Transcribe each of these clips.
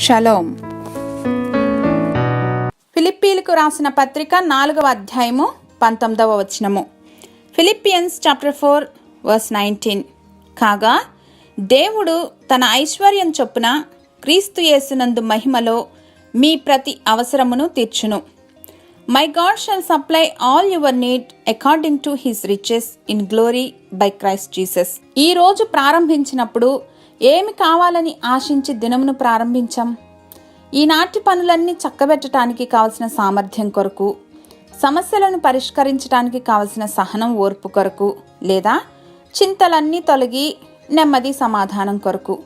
Shalom. ఫిలిప్పీలకు రాసిన పత్రిక 4వ అధ్యాయము 19వ వచనము. Philippians chapter 4 verse 19. కాగా దేవుడు తన ఐశ్వర్యం చొప్పున క్రీస్తు యేసునందు మహిమలో మీ ప్రతి అవసరమును తీర్చును. My God shall supply all your need according to his riches in glory by Christ Jesus. ఈ రోజు ప్రారంభించినప్పుడు ఏమి కావాలని ఆశించి దినమును ప్రారంభించాం? ఈనాటి పనులన్నీ చక్కబెట్టడానికి కావలసిన సామర్థ్యం కొరకు, సమస్యలను పరిష్కరించడానికి కావలసిన సహనం ఓర్పు కొరకు, లేదా చింతలన్నీ తొలగి నెమ్మది సమాధానం కొరకు,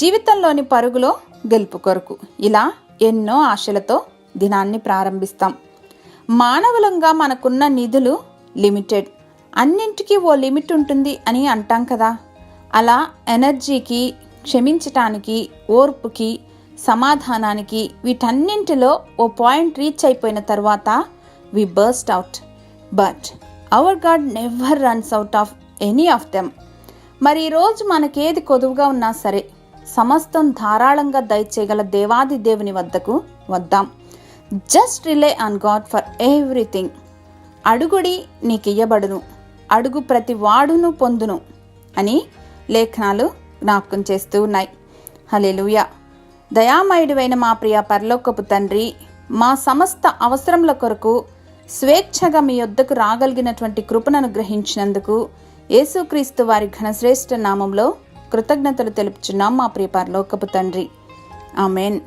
జీవితంలోని పరుగులో గెలుపు కొరకు, ఇలా ఎన్నో ఆశలతో దినాన్ని ప్రారంభిస్తాం. మానవులంగా మనకున్న నిధులు లిమిటెడ్. అన్నింటికీ ఓ లిమిట్ ఉంటుంది అని అంటాం కదా. అలా ఎనర్జీకి, క్షమించటానికి, ఓర్పుకి, సమాధానానికి, వీటన్నింటిలో ఓ పాయింట్ రీచ్ అయిపోయిన తర్వాత we burst out. But our God never runs out of any of them. మరి ఈరోజు మనకేది కొదువుగా ఉన్నా సరే సమస్తం ధారాళంగా దయచేయగల దేవాది దేవుని వద్దకు వద్దాం. Just rely on God for everything. అడుగుడి నీకియ్యబడును, అడుగు ప్రతి వాడును పొందును అని లేఖనాలు జ్ఞాపకం చేస్తూ ఉన్నాయి. హల్లెలూయా. దయామయుడివైన మా ప్రియ పరలోకపు తండ్రి, మా సమస్త అవసరముల కొరకు స్వేచ్ఛగా మీ యొద్దకు రాగలిగినటువంటి కృపను అనుగ్రహించినందుకు యేసుక్రీస్తు వారి ఘనశ్రేష్ఠ నామంలో కృతజ్ఞతలు తెలుపుచున్నాం మా ప్రియ పరలోకపు తండ్రి. ఆమెన్.